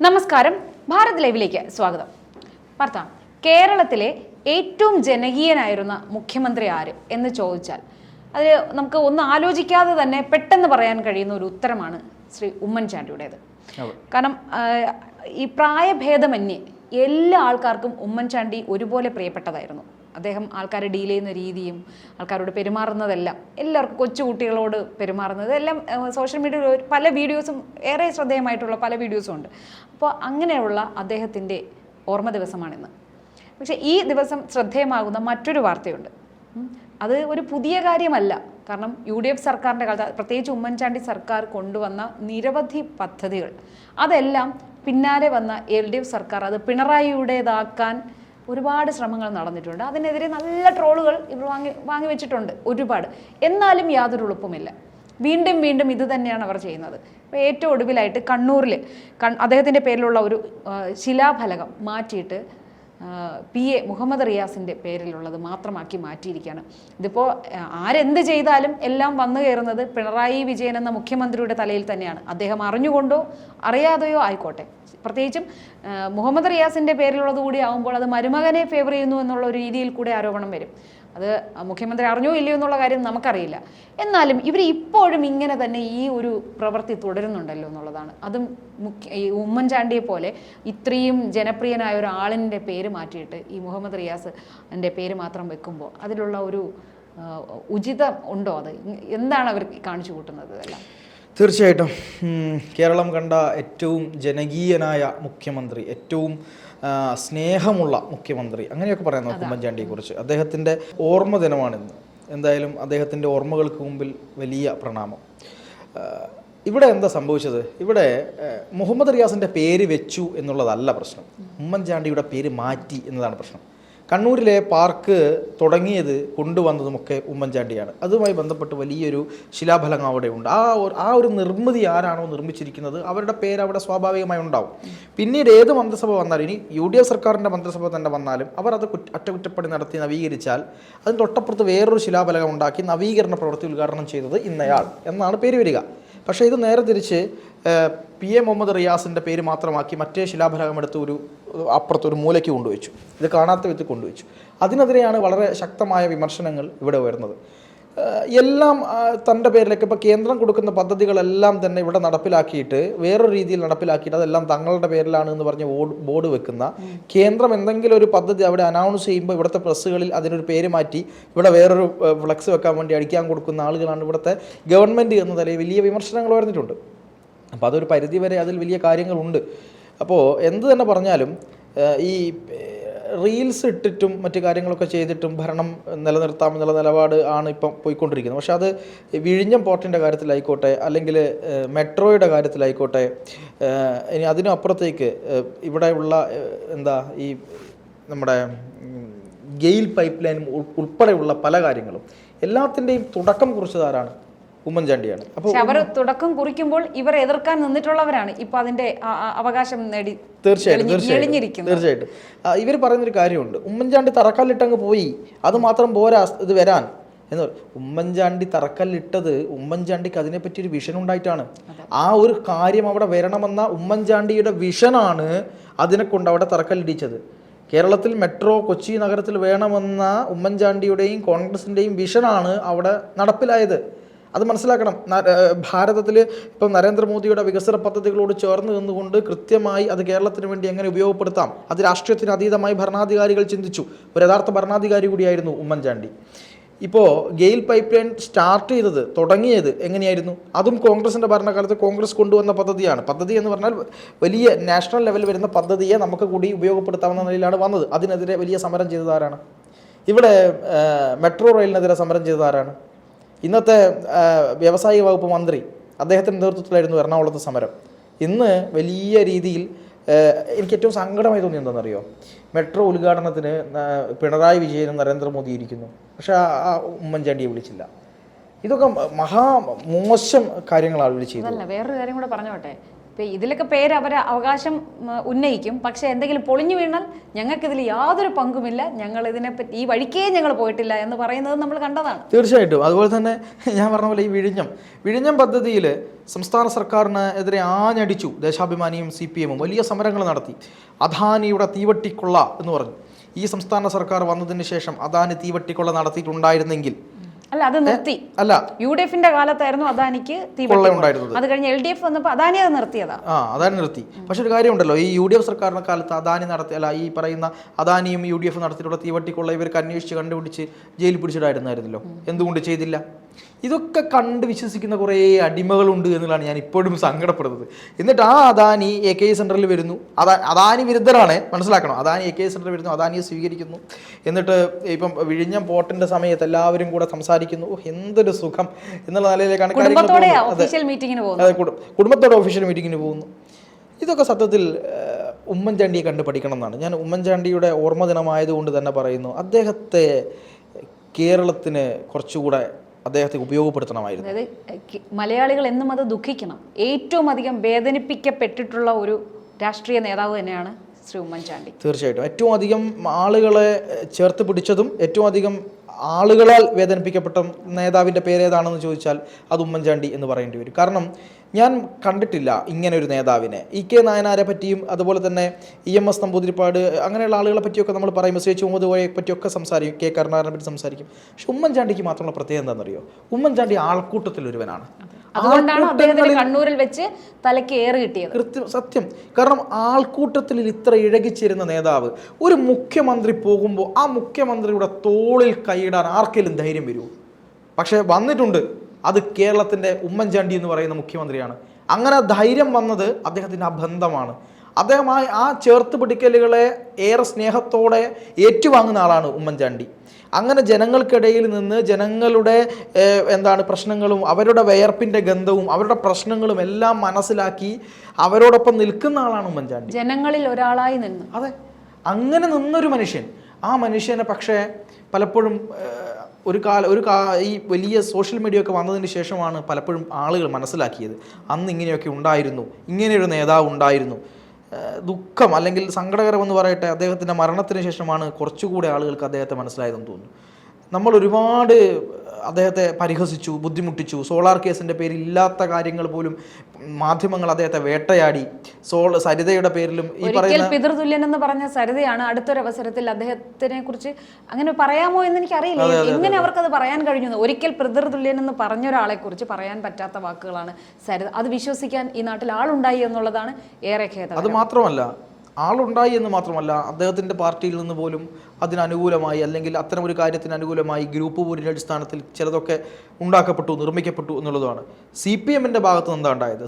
നമസ്കാരം, ഭാരത് ലൈവിലേക്ക് സ്വാഗതം. വാർത്ത: കേരളത്തിലെ ഏറ്റവും ജനകീയനായിരുന്ന മുഖ്യമന്ത്രി ആര് എന്ന് ചോദിച്ചാൽ അതിൽ നമുക്ക് ഒന്ന് ആലോചിക്കാതെ തന്നെ പെട്ടെന്ന് പറയാൻ കഴിയുന്ന ഒരു ഉത്തരമാണ് ശ്രീ ഉമ്മൻചാണ്ടിയുടേത്. കാരണം ഈ പ്രായഭേദമന്യേ എല്ലാ ആൾക്കാർക്കും ഉമ്മൻചാണ്ടി ഒരുപോലെ പ്രിയപ്പെട്ടതായിരുന്നു. അദ്ദേഹം ആൾക്കാരെ ഡീൽ ചെയ്യുന്ന രീതിയും ആൾക്കാരോട് പെരുമാറുന്നതെല്ലാം, എല്ലാവർക്കും കൊച്ചുകുട്ടികളോട് പെരുമാറുന്നത് എല്ലാം സോഷ്യൽ മീഡിയയിൽ പല വീഡിയോസും, ഏറെ ശ്രദ്ധേയമായിട്ടുള്ള പല വീഡിയോസും ഉണ്ട്. അപ്പോൾ അങ്ങനെയുള്ള അദ്ദേഹത്തിൻ്റെ ഓർമ്മ ദിവസമാണിന്ന്. പക്ഷേ ഈ ദിവസം ശ്രദ്ധേയമാകുന്ന മറ്റൊരു വാർത്തയുണ്ട്. അത് ഒരു പുതിയ കാര്യമല്ല. കാരണം UDF സർക്കാരിൻ്റെ കാലത്ത്, പ്രത്യേകിച്ച് ഉമ്മൻചാണ്ടി സർക്കാർ കൊണ്ടുവന്ന നിരവധി പദ്ധതികൾ, അതെല്ലാം പിന്നാലെ വന്ന LDF സർക്കാർ അത് പിണറായിയുടേതാക്കാൻ ഒരുപാട് ശ്രമങ്ങൾ നടന്നിട്ടുണ്ട്. അതിനെതിരെ നല്ല ട്രോളുകൾ ഇവർ വാങ്ങി വെച്ചിട്ടുണ്ട് ഒരുപാട്. എന്നാലും യാതൊരു ഉളുപ്പുമില്ല. വീണ്ടും വീണ്ടും ഇത് തന്നെയാണ് അവർ ചെയ്യുന്നത്. ഇപ്പോൾ ഏറ്റവും ഒടുവിലായിട്ട് കണ്ണൂരിൽ അദ്ദേഹത്തിൻ്റെ പേരിലുള്ള ഒരു ശിലാഫലകം മാറ്റിയിട്ട് PA മുഹമ്മദ് റിയാസിൻ്റെ പേരിലുള്ളത് മാത്രമാക്കി മാറ്റിയിരിക്കുകയാണ്. ഇതിപ്പോൾ ആരെന്ത് ചെയ്താലും എല്ലാം വന്നു കയറുന്നത് പിണറായി വിജയൻ എന്ന മുഖ്യമന്ത്രിയുടെ തലയിൽ തന്നെയാണ്. അദ്ദേഹം അറിഞ്ഞുകൊണ്ടോ അറിയാതെയോ ആയിക്കോട്ടെ. പ്രത്യേകിച്ചും മുഹമ്മദ് റിയാസിൻ്റെ പേരിലുള്ളത് കൂടി ആകുമ്പോൾ അത് മരുമകനെ ഫേവർ ചെയ്യുന്നു എന്നുള്ള ഒരു രീതിയിൽ കൂടെ ആരോപണം വരും. അത് മുഖ്യമന്ത്രി അറിഞ്ഞോ ഇല്ലയോ എന്നുള്ള കാര്യം നമുക്കറിയില്ല. എന്നാലും ഇവർ ഇപ്പോഴും ഇങ്ങനെ തന്നെ ഈ ഒരു പ്രവൃത്തി തുടരുന്നുണ്ടല്ലോ എന്നുള്ളതാണ്. അതും ഈ ഉമ്മൻചാണ്ടിയെ പോലെ ഇത്രയും ജനപ്രിയനായ ഒരാളിൻ്റെ പേര് മാറ്റിയിട്ട് ഈ മുഹമ്മദ് റിയാസ് എൻ്റെ പേര് മാത്രം വെക്കുമ്പോൾ അതിലുള്ള ഒരു ഉചിതം ഉണ്ടോ? അത് എന്താണ് അവർ കാണിച്ചു കൂട്ടുന്നത്? എല്ലാം തീർച്ചയായിട്ടും കേരളം കണ്ട ഏറ്റവും ജനകീയനായ മുഖ്യമന്ത്രി, ഏറ്റവും സ്നേഹമുള്ള മുഖ്യമന്ത്രി, അങ്ങനെയൊക്കെ പറയാം ഉമ്മൻചാണ്ടിയെ കുറിച്ച്. അദ്ദേഹത്തിൻ്റെ ഓർമ്മ ദിനമാണിന്ന്. എന്തായാലും അദ്ദേഹത്തിൻ്റെ ഓർമ്മകൾക്ക് മുമ്പിൽ വലിയ പ്രണാമം. ഇവിടെ എന്താ സംഭവിച്ചത്? ഇവിടെ മുഹമ്മദ് റിയാസിൻ്റെ പേര് വെച്ചു എന്നുള്ളതല്ല പ്രശ്നം, ഉമ്മൻചാണ്ടിയുടെ പേര് മാറ്റി എന്നതാണ് പ്രശ്നം. കണ്ണൂരിലെ പാർക്ക് തുടങ്ങിയത് കൊണ്ടുവന്നതുമൊക്കെ ഉമ്മൻചാണ്ടിയാണ്. അതുമായി ബന്ധപ്പെട്ട് വലിയൊരു ശിലാഫലകം അവിടെ ഉണ്ട്. ആ ഒരു നിർമ്മിതി ആരാണോ നിർമ്മിച്ചിരിക്കുന്നത് അവരുടെ പേര് അവിടെ സ്വാഭാവികമായി ഉണ്ടാവും. പിന്നീട് ഏത് മന്ത്രിസഭ വന്നാലും, ഇനി UDF സർക്കാരിൻ്റെ മന്ത്രിസഭ തന്നെ വന്നാലും, അവർ അത് അറ്റകുറ്റപ്പണി നടത്തി നവീകരിച്ചാൽ അതിന് തൊട്ടപ്പുറത്ത് വേറൊരു ശിലാഫലകം ഉണ്ടാക്കി നവീകരണ പ്രവൃത്തി ഉദ്ഘാടനം ചെയ്തത് ഇന്നയാൾ എന്നാണ് പേര് വരിക. പക്ഷേ ഇത് നേരെ തിരിച്ച് PA മുഹമ്മദ് റിയാസിൻ്റെ പേര് മാത്രമാക്കി മറ്റേ ശിലാഫലകം എടുത്ത് അപ്പുറത്തൊരു മൂലയ്ക്ക് കൊണ്ടുവച്ചു. ഇത് കാണാത്ത വിധത്തിൽ കൊണ്ടുവച്ചു. അതിനെതിരെയാണ് വളരെ ശക്തമായ വിമർശനങ്ങൾ ഇവിടെ വരുന്നത്. എല്ലാം തൻ്റെ പേരിലേക്ക്, ഇപ്പോൾ കേന്ദ്രം കൊടുക്കുന്ന പദ്ധതികളെല്ലാം തന്നെ ഇവിടെ നടപ്പിലാക്കിയിട്ട് വേറൊരു രീതിയിൽ നടപ്പിലാക്കിയിട്ട് അതെല്ലാം തങ്ങളുടെ പേരിലാണ് എന്ന് പറഞ്ഞ് ബോർഡ് വെക്കുന്ന, കേന്ദ്രം എന്തെങ്കിലും ഒരു പദ്ധതി അവിടെ അനൗൺസ് ചെയ്യുമ്പോൾ ഇവിടുത്തെ പ്രസ്സുകളിൽ അതിനൊരു പേര് മാറ്റി ഇവിടെ വേറൊരു ഫ്ലെക്സ് വെക്കാൻ വേണ്ടി അടിക്കാൻ കൊടുക്കുന്ന ആളുകളാണ് ഇവിടുത്തെ ഗവൺമെൻറ് എന്ന നിലയിൽ വലിയ വിമർശനങ്ങൾ വരുന്നിട്ടുണ്ട്. അപ്പോൾ അതൊരു പരിധിവരെ അതിൽ വലിയ കാര്യങ്ങളുണ്ട്. അപ്പോൾ എന്ത് തന്നെ പറഞ്ഞാലും ഈ റീൽസ് ഇട്ടിട്ടും മറ്റു കാര്യങ്ങളൊക്കെ ചെയ്തിട്ടും ഭരണം നിലനിർത്താമെന്നുള്ള നിലപാട് ആണ് ഇപ്പം പോയിക്കൊണ്ടിരിക്കുന്നത്. പക്ഷെ അത് വിഴിഞ്ഞം പോർട്ടിൻ്റെ കാര്യത്തിലായിക്കോട്ടെ, അല്ലെങ്കിൽ മെട്രോയുടെ കാര്യത്തിലായിക്കോട്ടെ, ഇനി അതിനും അപ്പുറത്തേക്ക് ഇവിടെയുള്ള ഈ നമ്മുടെ ഗെയിൽ പൈപ്പ് ലൈനും ഉൾപ്പെടെയുള്ള പല കാര്യങ്ങളും എല്ലാത്തിൻ്റെയും തുടക്കം കുറിച്ചതാരാണ്? ഉമ്മൻചാണ്ടിയാണ്. അപ്പോൾ അവർ തുടക്കം കുറിക്കുമ്പോൾ ഇവർ എതിർക്കാൻ നിന്നിട്ടുള്ളവരാണ് ഇപ്പൊ അതിന്റെ അവകാശം നേടി. തീർച്ചയായിട്ടും ഇവർ പറയുന്നൊരു കാര്യമുണ്ട്, ഉമ്മൻചാണ്ടി തറക്കല്ലിട്ടങ്ങ് പോയി, അത് മാത്രം പോരാ ഇത് വരാൻ എന്ന്. ഉമ്മൻചാണ്ടി തറക്കല്ലിട്ടത് ഉമ്മൻചാണ്ടിക്ക് അതിനെപ്പറ്റി ഒരു വിഷൻ ഉണ്ടായിട്ടാണ്. ആ ഒരു കാര്യം അവിടെ വരണമെന്ന ഉമ്മൻചാണ്ടിയുടെ വിഷനാണ് അതിനെ കൊണ്ട് അവിടെ തറക്കല്ലിടിച്ചത്. കേരളത്തിൽ മെട്രോ കൊച്ചി നഗരത്തിൽ വേണമെന്ന ഉമ്മൻചാണ്ടിയുടെയും കോൺഗ്രസിൻ്റെയും വിഷനാണ് അവിടെ നടപ്പിലായത്. അത് മനസ്സിലാക്കണം. ഭാരതത്തിൽ ഇപ്പം നരേന്ദ്രമോദിയുടെ വികസന പദ്ധതികളോട് ചേർന്ന് നിന്നുകൊണ്ട് കൃത്യമായി അത് കേരളത്തിന് വേണ്ടി എങ്ങനെ ഉപയോഗപ്പെടുത്താം, അത് രാഷ്ട്രീയത്തിന് അതീതമായി ഭരണാധികാരികൾ ചിന്തിച്ചു. ഒരു യഥാർത്ഥ ഭരണാധികാരി കൂടിയായിരുന്നു ഉമ്മൻചാണ്ടി. ഇപ്പോൾ ഗെയിൽ പൈപ്പ് ലൈൻ സ്റ്റാർട്ട് ചെയ്തത്, തുടങ്ങിയത് എങ്ങനെയായിരുന്നു? അതും കോൺഗ്രസിൻ്റെ ഭരണകാലത്ത് കോൺഗ്രസ് കൊണ്ടുവന്ന പദ്ധതിയാണ്. പദ്ധതി എന്ന് പറഞ്ഞാൽ വലിയ നാഷണൽ ലെവലിൽ വരുന്ന പദ്ധതിയെ നമുക്ക് കൂടി ഉപയോഗപ്പെടുത്താവുന്ന നിലയിലാണ് വന്നത്. അതിനെതിരെ വലിയ സമരം ചെയ്തതാരാണ്? ഇവിടെ മെട്രോ റെയിലിനെതിരെ സമരം ചെയ്തതാരാണ്? ഇന്നത്തെ വ്യവസായിക വകുപ്പ് മന്ത്രി, അദ്ദേഹത്തിൻ്റെ നേതൃത്വത്തിലായിരുന്നു എറണാകുളത്ത് സമരം. ഇന്ന് വലിയ രീതിയിൽ എനിക്ക് ഏറ്റവും സങ്കടമായി തോന്നി എന്താണെന്നറിയോ? മെട്രോ ഉദ്ഘാടനത്തിന് പിണറായി വിജയനും നരേന്ദ്രമോദി ഇരിക്കുന്നു, പക്ഷെ ആ ഉമ്മൻചാണ്ടിയെ വിളിച്ചില്ല. ഇതൊക്കെ മോശം കാര്യങ്ങളാണ് ഇവർ ചെയ്തത്. വേറൊരു കാര്യം കൂടെ പറഞ്ഞോട്ടെ, ഇപ്പം ഇതിലൊക്കെ പേര് അവർ അവകാശം ഉന്നയിക്കും, പക്ഷേ എന്തെങ്കിലും പൊളിഞ്ഞു വീണാൽ ഞങ്ങൾക്കിതിൽ യാതൊരു പങ്കുമില്ല, ഞങ്ങൾ ഇതിനെപ്പറ്റി ഈ വഴിക്കേ ഞങ്ങൾ പോയിട്ടില്ല എന്ന് പറയുന്നത് നമ്മൾ കണ്ടതാണ്. തീർച്ചയായിട്ടും. അതുപോലെ തന്നെ ഞാൻ പറഞ്ഞ പോലെ ഈ വിഴിഞ്ഞം പദ്ധതിയിൽ സംസ്ഥാന സർക്കാരിന് എതിരെ ആഞ്ഞടിച്ചു ദേശാഭിമാനിയും CPM-ഉം വലിയ സമരങ്ങൾ നടത്തി. അദാനിയുടെ തീവട്ടിക്കൊള്ള എന്ന് പറഞ്ഞു. ഈ സംസ്ഥാന സർക്കാർ വന്നതിന് ശേഷം അദാനി തീവട്ടിക്കൊള്ള നടത്തിയിട്ടുണ്ടായിരുന്നെങ്കിൽ അല്ല, അത് നിർത്തി. അല്ല, UDF-ന്റെ കാലത്തായിരുന്നു അദാനിക്ക് കൊള്ള ഉണ്ടായിരുന്നത്. അത് കഴിഞ്ഞ് LDF വന്നപ്പോൾ അദാനി അത് നിർത്തിയതാ. അദാനി നിർത്തി. പക്ഷെ ഒരു കാര്യമുണ്ടല്ലോ, ഈ UDF സർക്കാരിന്റെ കാലത്ത് അദാനി ഈ പറയുന്ന അദാനിയും UDF നടത്തിയിട്ടുള്ള തീവട്ടിക്കൊള്ള ഇവർക്ക് അന്വേഷിച്ച് കണ്ടുപിടിച്ച് ജയിലിൽ പിടിച്ചിട്ടായിരുന്നായിരുന്നല്ലോ. എന്തുകൊണ്ട് ചെയ്തില്ല? ഇതൊക്കെ കണ്ട് വിശ്വസിക്കുന്ന കുറേ അടിമകളുണ്ട് എന്നുള്ളതാണ് ഞാൻ ഇപ്പോഴും സങ്കടപ്പെടുന്നത്. എന്നിട്ട് ആ അദാനി AKI സെന്ററിൽ വരുന്നു. അദാനി വിരുദ്ധരാണ്, മനസ്സിലാക്കണം. അദാനി AKI സെന്ററിൽ വരുന്നു, അദാനിയെ സ്വീകരിക്കുന്നു. എന്നിട്ട് ഇപ്പം വിഴിഞ്ഞം പോർട്ടിന്റെ സമയത്ത് എല്ലാവരും കൂടെ സംസാരിക്കുന്നു. എന്തൊരു സുഖം എന്നുള്ള നിലയിലേക്കാണ് കുടുംബത്തോടെ കാര്യങ്ങൾ. കുടുംബത്തോടെ ഒഫീഷ്യൽ മീറ്റിങ്ങിന് പോകുന്നു. ഇതൊക്കെ സത്യത്തിൽ ഉമ്മൻചാണ്ടിയെ കണ്ട് പഠിക്കണം എന്നാണ് ഞാൻ. ഉമ്മൻചാണ്ടിയുടെ ഓർമ്മ ദിനമായതുകൊണ്ട് തന്നെ പറയുന്നു, അദ്ദേഹത്തെ കേരളത്തിന് കുറച്ചുകൂടെ അദ്ദേഹത്തെ ഉപയോഗപ്പെടുത്തണമായിരുന്നു. അതായത് മലയാളികൾ എന്നും അത് ദുഃഖിക്കണം. ഏറ്റവും അധികം വേദനിപ്പിക്കപ്പെട്ടിട്ടുള്ള ഒരു രാഷ്ട്രീയ നേതാവ് തന്നെയാണ് ശ്രീ ഉമ്മൻചാണ്ടി. തീർച്ചയായിട്ടും. ഏറ്റവും അധികം ആളുകളെ ചേർത്ത് പിടിച്ചതും ഏറ്റവും അധികം ആളുകളാൽ വേദനിപ്പിക്കപ്പെട്ട നേതാവിൻ്റെ പേരേതാണെന്ന് ചോദിച്ചാൽ അത് ഉമ്മൻചാണ്ടി എന്ന് പറയേണ്ടി വരും. കാരണം ഞാൻ കണ്ടിട്ടില്ല ഇങ്ങനെ ഒരു നേതാവിനെ. EK നായനാരെ പറ്റിയും അതുപോലെ തന്നെ EMS നമ്പൂതിരിപ്പാട് അങ്ങനെയുള്ള ആളുകളെ പറ്റിയൊക്കെ നമ്മൾ പറയും, SH മുഹമ്മദ് കോയയെ പറ്റിയൊക്കെ സംസാരിക്കും, K കരുണാകരനെ പറ്റി സംസാരിക്കും. പക്ഷെ ഉമ്മൻചാണ്ടിക്ക് മാത്രമുള്ള പ്രത്യേകത എന്താണെന്നറിയോ? ഉമ്മൻചാണ്ടി ആൾക്കൂട്ടത്തിലൊരുവനാണ്. അതുകൊണ്ടാണ് അദ്ദേഹത്തിന് കണ്ണൂരിൽ വെച്ച് തലയ്ക്ക് ഏറ് കിട്ടിയത്. സത്യം. കാരണം ആൾക്കൂട്ടത്തിൽ ഇത്ര ഇഴകിച്ചേരുന്ന നേതാവ് ഒരു മുഖ്യമന്ത്രി പോകുമ്പോൾ ആ മുഖ്യമന്ത്രിയുടെ തോളിൽ കൈയിടാൻ ആർക്കെങ്കിലും ധൈര്യം വരുമോ? പക്ഷെ വന്നിട്ടുണ്ട്. അത് കേരളത്തിൻ്റെ ഉമ്മൻചാണ്ടി എന്ന് പറയുന്ന മുഖ്യമന്ത്രിയാണ്. അങ്ങനെ ധൈര്യം വന്നത് അദ്ദേഹത്തിൻ്റെ ആ ബന്ധമാണ്. അദ്ദേഹം ആ ചേർത്ത് പിടിക്കലുകളെ ഏറെ സ്നേഹത്തോടെ ഏറ്റുവാങ്ങുന്ന ആളാണ് ഉമ്മൻചാണ്ടി. അങ്ങനെ ജനങ്ങൾക്കിടയിൽ നിന്ന് ജനങ്ങളുടെ പ്രശ്നങ്ങളും അവരുടെ വിയർപ്പിൻ്റെ ഗന്ധവും അവരുടെ പ്രശ്നങ്ങളും എല്ലാം മനസ്സിലാക്കി അവരോടൊപ്പം നിൽക്കുന്ന ആളാണ് ഉമ്മൻചാണ്ടി. ജനങ്ങളിൽ ഒരാളായി നിന്ന്. അതെ, അങ്ങനെ നിന്നൊരു മനുഷ്യൻ. ആ മനുഷ്യനെ പക്ഷേ പലപ്പോഴും ഈ വലിയ സോഷ്യൽ മീഡിയ ഒക്കെ വന്നതിന് ശേഷമാണ് പലപ്പോഴും ആളുകൾ മനസ്സിലാക്കിയത് അന്ന് ഇങ്ങനെയൊക്കെ ഉണ്ടായിരുന്നു, ഇങ്ങനെയൊരു നേതാവ് ഉണ്ടായിരുന്നു. ദുഃഖം അല്ലെങ്കിൽ സങ്കടകരമെന്ന് പറയട്ടെ, അദ്ദേഹത്തിൻ്റെ മരണത്തിന് ശേഷമാണ് കുറച്ചുകൂടെ ആളുകൾക്ക് അദ്ദേഹത്തെ മനസ്സിലായതെന്ന് തോന്നുന്നു. നമ്മൾ ഒരുപാട് അദ്ദേഹത്തെ പരിഹസിച്ചു, ബുദ്ധിമുട്ടിച്ചു. സോളാർ കേസിൻ്റെ പേരിൽ ഇല്ലാത്ത കാര്യങ്ങൾ പോലും മാധ്യമങ്ങൾ അദ്ദേഹത്തെ വേട്ടയാടി. സരിതയുടെ പേരിലും ഈ പറയുന്ന പിതൃതുല്യൻ എന്ന് പറഞ്ഞ സരിതയാണ് അടുത്തൊരവസരത്തിൽ അദ്ദേഹത്തിനെ കുറിച്ച് അങ്ങനെ പറയാമോ എന്ന് എനിക്കറിയില്ല. എങ്ങനെ അവർക്കത് പറയാൻ കഴിഞ്ഞു? ഒരിക്കൽ പിതൃതുല്യൻ എന്ന് പറഞ്ഞ ഒരാളെ കുറിച്ച് പറയാൻ പറ്റാത്ത വാക്കുകളാണ് സരിത. അത് വിശ്വസിക്കാൻ ഈ നാട്ടിൽ ആളുണ്ടായി എന്നുള്ളതാണ് ഏറെ ഖേദം. അത് മാത്രമല്ല, ആളുണ്ടായി എന്ന് മാത്രമല്ല, അദ്ദേഹത്തിൻ്റെ പാർട്ടിയിൽ നിന്ന് പോലും അതിനനുകൂലമായി അല്ലെങ്കിൽ അത്തരം ഒരു കാര്യത്തിന് അനുകൂലമായി ഗ്രൂപ്പ് പോരിൻ്റെ അടിസ്ഥാനത്തിൽ ചിലതൊക്കെ ഉണ്ടാക്കപ്പെട്ടു, നിർമ്മിക്കപ്പെട്ടു എന്നുള്ളതാണ്. CPM-ൻ്റെ ഭാഗത്ത് നിന്ന് എന്താ ഉണ്ടായത്?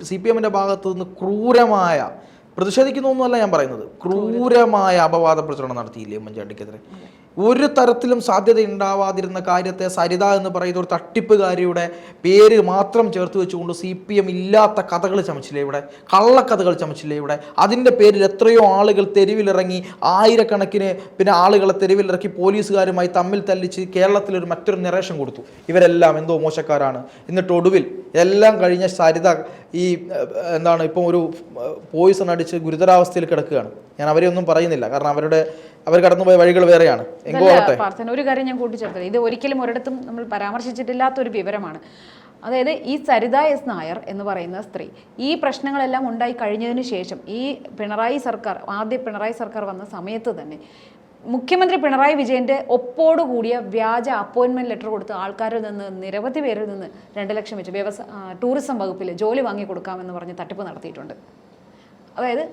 CPM-ൻ്റെ ഭാഗത്ത് നിന്ന് ക്രൂരമായ, പ്രതിഷേധിക്കുന്നൊന്നുമല്ല ഞാൻ പറയുന്നത്, ക്രൂരമായ അപവാദ പ്രചരണം നടത്തിയില്ലേ ഉമ്മൻചാണ്ടിക്കെതിരെ? ഒരു തരത്തിലും സാധ്യത ഉണ്ടാവാതിരുന്ന കാര്യത്തെ സരിത എന്ന് പറയുന്ന ഒരു തട്ടിപ്പുകാരിയുടെ പേര് മാത്രം ചേർത്ത് വെച്ചുകൊണ്ട് CPM ഇല്ലാത്ത കഥകൾ ചമച്ചില്ലേ ഇവിടെ, കള്ളക്കഥകൾ ചമച്ചില്ലേ ഇവിടെ? അതിൻ്റെ പേരിൽ എത്രയോ ആളുകൾ തെരുവിലിറങ്ങി, ആയിരക്കണക്കിന് ആളുകളെ തെരുവിലിറക്കി പോലീസുകാരുമായി തമ്മിൽ തല്ലിച്ച് കേരളത്തിലൊരു മറ്റൊരു നിറേഷൻ കൊടുത്തു. ഇവരെല്ലാം എന്തോ മോശക്കാരാണ്. എന്നിട്ട് ഒടുവിൽ എല്ലാം കഴിഞ്ഞ സരിത ഇപ്പം ഒരു പോയിസൺ അടിച്ച് ഗുരുതരാവസ്ഥയിൽ കിടക്കുകയാണ്. ഞാൻ അവരെ ഒന്നും പറയുന്നില്ല, കാരണം അവർ കടന്നുപോയ വഴികൾ വേറെയാണ്. ഒരു കാര്യം ഞാൻ കൂട്ടിച്ചേർത്തത്, ഇത് ഒരിക്കലും ഒരിടത്തും നമ്മൾ പരാമർശിച്ചിട്ടില്ലാത്തൊരു വിവരമാണ്. അതായത് ഈ സരിത S. നായർ എന്ന് പറയുന്ന സ്ത്രീ ഈ പ്രശ്നങ്ങളെല്ലാം ഉണ്ടായി കഴിഞ്ഞതിന് ശേഷം ഈ ആദ്യ പിണറായി സർക്കാർ വന്ന സമയത്ത് തന്നെ മുഖ്യമന്ത്രി പിണറായി വിജയന്റെ ഒപ്പോടുകൂടിയ വ്യാജ അപ്പോയിൻമെന്റ് ലെറ്റർ കൊടുത്ത് ആൾക്കാരിൽ നിന്ന്, നിരവധി പേരിൽ നിന്ന് 2 ലക്ഷം വെച്ച് ടൂറിസം വകുപ്പിൽ ജോലി വാങ്ങി കൊടുക്കാമെന്ന് പറഞ്ഞ് തട്ടിപ്പ് നടത്തിയിട്ടുണ്ട്. അതായത്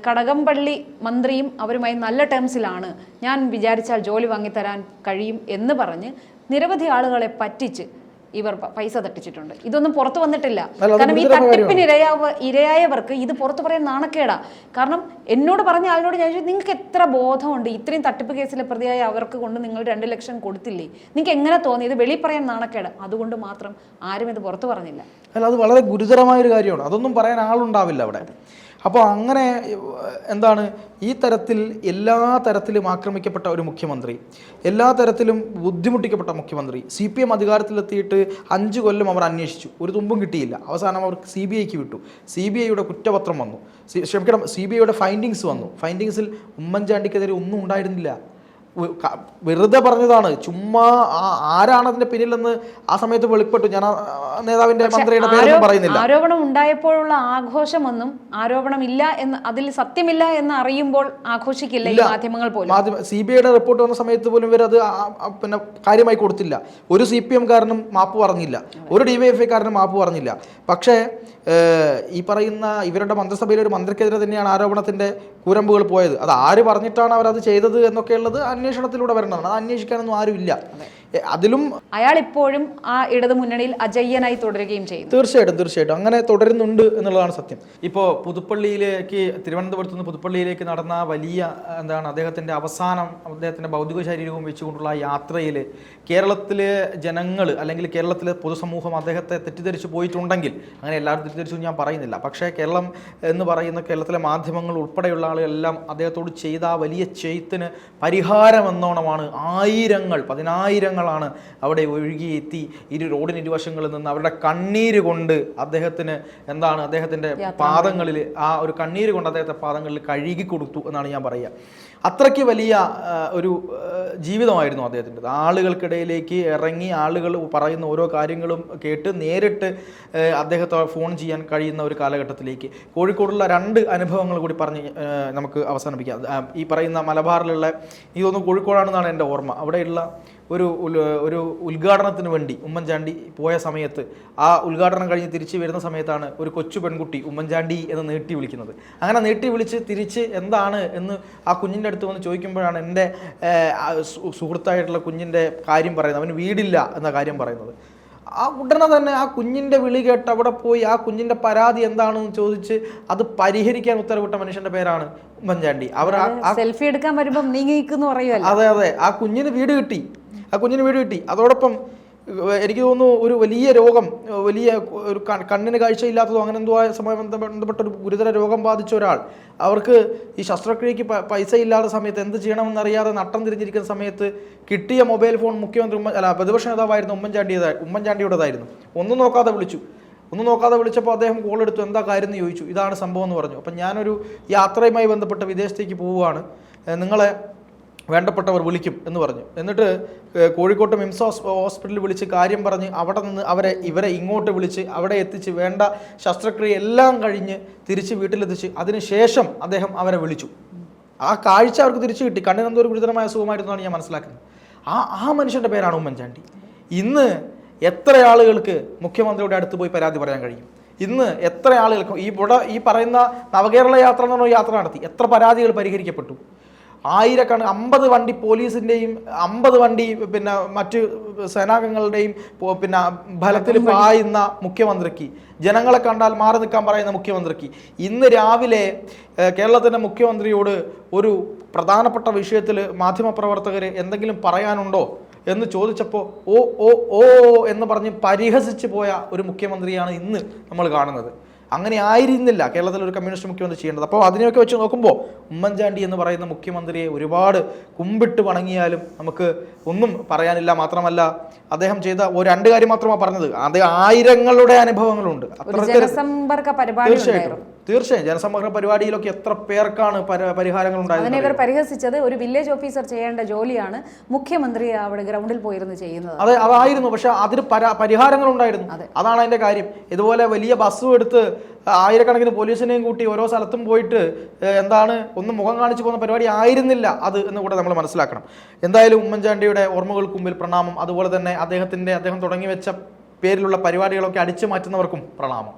കടകംപള്ളി മന്ത്രിയും അവരുമായി നല്ല ടേംസിലാണ്, ഞാൻ വിചാരിച്ചാൽ ജോലി വാങ്ങിത്തരാൻ കഴിയും എന്ന് പറഞ്ഞ് നിരവധി ആളുകളെ പറ്റിച്ച് ഇവർ പൈസ തട്ടിച്ചിട്ടുണ്ട്. ഇതൊന്നും പുറത്തു വന്നിട്ടില്ല. കാരണം ഈ തട്ടിപ്പിന് ഇരയായവർക്ക് ഇത് പുറത്തു പറയാൻ നാണക്കേടാ. കാരണം എന്നോട് പറഞ്ഞ ആളിനോട് ഞാൻ ചോദിച്ചു, നിങ്ങൾക്ക് എത്ര ബോധമുണ്ട്? ഇത്രയും തട്ടിപ്പ് കേസിലെ പ്രതിയായ അവർക്ക് കൊണ്ട് നിങ്ങൾ 2 ലക്ഷം കൊടുത്തില്ലേ? നിങ്ങൾക്ക് എങ്ങനെ തോന്നി? ഇത് വെളി പറയാൻ നാണക്കേട്. അതുകൊണ്ട് മാത്രം ആരും ഇത് പുറത്തു പറഞ്ഞില്ല. അല്ല, അത് വളരെ ഗുരുതരമായൊരു കാര്യമാണ്. അതൊന്നും പറയാൻ ആളുണ്ടാവില്ല അവിടെ. അപ്പോൾ അങ്ങനെ എന്താണ് ഈ തരത്തിൽ എല്ലാ തരത്തിലും ആക്രമിക്കപ്പെട്ട ഒരു മുഖ്യമന്ത്രി, എല്ലാ തരത്തിലും ബുദ്ധിമുട്ടിക്കപ്പെട്ട മുഖ്യമന്ത്രി, CPM അധികാരത്തിലെത്തിയിട്ട് 5 കൊല്ലം അവർ അന്വേഷിച്ചു, ഒരു തുമ്പും കിട്ടിയില്ല. അവസാനം അവർ CBIക്ക് വിട്ടു. CBIയുടെ കുറ്റപത്രം വന്നു, CBIയുടെ ഫൈൻഡിങ്സ് വന്നു. ഫൈൻഡിങ്സിൽ ഉമ്മൻചാണ്ടിക്കെതിരെ ഒന്നും ഉണ്ടായിരുന്നില്ല. വെറുതെ പറഞ്ഞതാണ്, ചുമ്മാ ആരാണ് അതിന്റെ പിന്നിലെന്ന് ആ സമയത്ത് വെളിപ്പെട്ടു. ഞാൻ നേതാവിന്റെ മന്ത്രിയുടെ പേരൊന്നും പറയുന്നില്ല. ആരോപണം ഉണ്ടായപ്പോഴുള്ള ആഘോഷമൊന്നും ആരോപണമില്ല എന്ന്, അതിൽ സത്യമില്ല എന്ന് അറിയുമ്പോൾ ആഘോഷിക്കില്ല ഈ മാധ്യമങ്ങൾ പോലും. CBIയുടെ റിപ്പോർട്ട് വന്ന സമയത്ത് പോലും ഇവരത് പിന്നെ കാര്യമായി കൊടുത്തില്ല. ഒരു CPM കാരനും മാപ്പ് പറഞ്ഞില്ല, ഒരു DYFI കാരനും മാപ്പ് പറഞ്ഞില്ല. പക്ഷേ ഈ പറയുന്ന ഇവരുടെ മന്ത്രിസഭയിലെ ഒരു മന്ത്രിക്കെതിരെ തന്നെയാണ് ആരോപണത്തിന്റെ കൂരമ്പുകൾ പോയത്. അത് ആര് പറഞ്ഞിട്ടാണ് അവരത് ചെയ്തത് എന്നൊക്കെയുള്ളത് അന്വേഷണത്തിലൂടെ വരേണ്ടതാണ്. അത് അന്വേഷിക്കാനൊന്നും ആരുമില്ല. അതിലും അയാൾ ഇപ്പോഴും ആ ഇടതു മുന്നണിയിൽ അജയ്യനായി തുടരുകയും ചെയ്യും. തീർച്ചയായിട്ടും അങ്ങനെ തുടരുന്നുണ്ട് എന്നുള്ളതാണ് സത്യം. ഇപ്പോൾ തിരുവനന്തപുരത്ത് നിന്ന് പുതുപ്പള്ളിയിലേക്ക് നടന്ന വലിയ അദ്ദേഹത്തിന്റെ അവസാനം അദ്ദേഹത്തിന്റെ ഭൗതിക ശരീരവും വെച്ചുകൊണ്ടുള്ള യാത്രയിൽ കേരളത്തിലെ ജനങ്ങൾ അല്ലെങ്കിൽ കേരളത്തിലെ പൊതുസമൂഹം അദ്ദേഹത്തെ തെറ്റിദ്ധരിച്ചു പോയിട്ടുണ്ടെങ്കിൽ, അങ്ങനെ എല്ലാവരും തെറ്റിദ്ധരിച്ചു ഞാൻ പറയുന്നില്ല, പക്ഷേ കേരളം എന്ന് പറയുന്ന കേരളത്തിലെ മാധ്യമങ്ങൾ ഉൾപ്പെടെയുള്ള ആളുകളെല്ലാം അദ്ദേഹത്തോട് ചെയ്ത ആ വലിയ ചെയ്ത്തിന് പരിഹാരം എന്നോണമാണ് പതിനായിരങ്ങളാണ് അവിടെ ഒഴുകിയെത്തി റോഡിന് ഇരുവശങ്ങളിൽ നിന്ന് അവരുടെ കണ്ണീര് കൊണ്ട് അദ്ദേഹത്തിന്റെ പാദങ്ങളിൽ ഒരു കണ്ണീര് കൊണ്ട് അദ്ദേഹത്തെ പാദങ്ങളിൽ കഴുകി കൊടുത്തു എന്നാണ് ഞാൻ പറയുക. അത്രയ്ക്ക് വലിയ ഒരു ജീവിതമായിരുന്നു അദ്ദേഹത്തിൻ്റെ. ആളുകൾക്കിടയിലേക്ക് ഇറങ്ങി ആളുകൾ പറയുന്ന ഓരോ കാര്യങ്ങളും കേട്ട് നേരിട്ട് അദ്ദേഹത്തെ ഫോൺ ചെയ്യാൻ കഴിയുന്ന ഒരു കാലഘട്ടത്തിലേക്ക് കോഴിക്കോടുള്ള 2 അനുഭവങ്ങൾ കൂടി പറഞ്ഞ് നമുക്ക് അവസാനിപ്പിക്കാം. ഈ പറയുന്ന മലബാറിലുള്ള ഇതൊന്നും കോഴിക്കോടാണെന്നാണ് എൻ്റെ ഓർമ്മ. അവിടെയുള്ള ഒരു ഉദ്ഘാടനത്തിന് വേണ്ടി ഉമ്മൻചാണ്ടി പോയ സമയത്ത്, ആ ഉദ്ഘാടനം കഴിഞ്ഞ് തിരിച്ച് വരുന്ന സമയത്താണ് ഒരു കൊച്ചു പെൺകുട്ടി ഉമ്മൻചാണ്ടി എന്ന് നീട്ടി വിളിക്കുന്നത്. അങ്ങനെ നീട്ടി വിളിച്ച് തിരിച്ച് എന്താണ് എന്ന് ആ കുഞ്ഞിൻ്റെ അടുത്ത് വന്ന് ചോദിക്കുമ്പോഴാണ് എൻ്റെ സുഹൃത്തായിട്ടുള്ള കുഞ്ഞിൻ്റെ കാര്യം പറയുന്നത്. അവന് വീടില്ല എന്ന കാര്യം പറയുന്നത്. ആ ഉടനെ തന്നെ ആ കുഞ്ഞിൻ്റെ വിളി കേട്ട് അവിടെ പോയി ആ കുഞ്ഞിൻ്റെ പരാതി എന്താണെന്ന് ചോദിച്ച് അത് പരിഹരിക്കാൻ ഉത്തരവിട്ട മനുഷ്യൻ്റെ പേരാണ് ഉമ്മൻചാണ്ടി. അവർ സെൽഫി എടുക്കാൻ വരുമ്പോൾ നീങ്ങിക്കുന്നു പറയുമല്ലോ. അതെ, ആ കുഞ്ഞിന് വീട് കിട്ടി. അതോടൊപ്പം എനിക്ക് തോന്നുന്നു ഒരു വലിയ രോഗം, ഒരു കണ്ണിന് കാഴ്ചയില്ലാത്തതോ അങ്ങനെ എന്തോ ബന്ധപ്പെട്ട ഒരു ഗുരുതര രോഗം ബാധിച്ച ഒരാൾ, അവർക്ക് ഈ ശസ്ത്രക്രിയക്ക് പൈസ ഇല്ലാത്ത സമയത്ത് എന്ത് ചെയ്യണമെന്നറിയാതെ നട്ടം തിരിഞ്ഞിരിക്കുന്ന സമയത്ത് കിട്ടിയ മൊബൈൽ ഫോൺ പ്രതിപക്ഷ നേതാവായിരുന്നു ഉമ്മൻചാണ്ടിയുടേതായിരുന്നു. ഒന്നും നോക്കാതെ വിളിച്ചപ്പോൾ അദ്ദേഹം കോൾ എടുത്തു, എന്താ കാര്യം എന്ന് ചോദിച്ചു. ഇതാണ് സംഭവം എന്ന് പറഞ്ഞു. അപ്പം ഞാനൊരു യാത്രയുമായി ബന്ധപ്പെട്ട് വിദേശത്തേക്ക് പോവുകയാണ്, നിങ്ങളെ വേണ്ടപ്പെട്ടവർ വിളിക്കും എന്ന് പറഞ്ഞു. എന്നിട്ട് കോഴിക്കോട്ട് മിംസ് ഹോസ്പിറ്റലിൽ വിളിച്ച് കാര്യം പറഞ്ഞ് അവിടെ നിന്ന് ഇവരെ ഇങ്ങോട്ട് വിളിച്ച് അവിടെ എത്തിച്ച് വേണ്ട ശസ്ത്രക്രിയ എല്ലാം കഴിഞ്ഞ് തിരിച്ച് വീട്ടിലെത്തിച്ച് അതിനുശേഷം അദ്ദേഹം അവരെ വിളിച്ചു. ആ കാഴ്ച അവർക്ക് തിരിച്ചു കിട്ടി. കണ്ണിനെന്തോ ഒരു ഗുരുതരമായ അസുഖമായിരുന്നാണ് ഞാൻ മനസ്സിലാക്കുന്നത്. ആ മനുഷ്യൻ്റെ പേരാണ് ഉമ്മൻചാണ്ടി. ഇന്ന് എത്ര ആളുകൾക്ക് മുഖ്യമന്ത്രിയുടെ അടുത്ത് പോയി പരാതി പറയാൻ കഴിയും? ഇന്ന് എത്ര ആളുകൾക്ക് ഈ പറയുന്ന നവകേരള യാത്ര എന്ന് പറഞ്ഞ യാത്ര നടത്തി എത്ര പരാതികൾ പരിഹരിക്കപ്പെട്ടു? 50 വണ്ടി പോലീസിൻ്റെയും 50 വണ്ടി പിന്നെ മറ്റ് സേനാംഗങ്ങളുടെയും പിന്നെ ഫലത്തിൽ പായുന്ന മുഖ്യമന്ത്രിക്ക്, ജനങ്ങളെ കണ്ടാൽ മാറി നിൽക്കാൻ പറയുന്ന മുഖ്യമന്ത്രിക്ക് ഇന്ന് രാവിലെ കേരളത്തിൻ്റെ മുഖ്യമന്ത്രിയോട് ഒരു പ്രധാനപ്പെട്ട വിഷയത്തിൽ മാധ്യമപ്രവർത്തകർ എന്തെങ്കിലും പറയാനുണ്ടോ എന്ന് ചോദിച്ചപ്പോൾ ഓ എന്ന് പറഞ്ഞ് പരിഹസിച്ച് പോയ ഒരു മുഖ്യമന്ത്രിയാണ് ഇന്ന് നമ്മൾ കാണുന്നത്. അങ്ങനെ ആയിരുന്നില്ല കേരളത്തിലൊരു കമ്മ്യൂണിസ്റ്റ് മുഖ്യമന്ത്രി ചെയ്യേണ്ടത്. അപ്പോൾ അതിനെയൊക്കെ വെച്ച് നോക്കുമ്പോൾ ഉമ്മൻചാണ്ടി എന്ന് പറയുന്ന മുഖ്യമന്ത്രിയെ ഒരുപാട് കുമ്പിട്ട് വണങ്ങിയാലും നമുക്ക് ഒന്നും പറയാനില്ല. മാത്രമല്ല അദ്ദേഹം ചെയ്ത 2 കാര്യം മാത്രമാണ് പറഞ്ഞത്, അത് ആയിരങ്ങളുടെ അനുഭവങ്ങളുണ്ട്. തീർച്ചയായും ജനസമ്പർക്ക പരിപാടിയിലൊക്കെ എത്ര പേർക്കാണ് പരിഹാരങ്ങൾ ഉണ്ടായത്. അതിനെ ഇവർ പരിഹസിച്ചത് ഒരു വില്ലേജ് ഓഫീസർ ചെയ്യേണ്ട ജോലിയാണ് മുഖ്യമന്ത്രി അവിടെ ഗ്രൗണ്ടിൽ പോയിരുന്ന് ചെയ്യുന്നത്. അതായിരുന്നു. പക്ഷെ അതിന് പരിഹാരങ്ങൾ ഉണ്ടായിരുന്നു. അതാണ് അതിന്റെ കാര്യം. ഇതുപോലെ വലിയ ബസ്സും എടുത്ത് ആയിരക്കണക്കിന് പോലീസിനെയും കൂട്ടി ഓരോ സ്ഥലത്തും പോയിട്ട് ഒന്ന് മുഖം കാണിച്ചു പോകുന്ന പരിപാടി ആയിരുന്നില്ല അത് എന്ന് കൂടെ നമ്മൾ മനസ്സിലാക്കണം. എന്തായാലും ഉമ്മൻചാണ്ടിയുടെ ഓർമ്മകൾക്ക് മുമ്പിൽ പ്രണാമം. അതുപോലെ തന്നെ അദ്ദേഹം തുടങ്ങി വെച്ച പേരിലുള്ള പരിപാടികളൊക്കെ അടിച്ചു മാറ്റുന്നവർക്കും പ്രണാമം.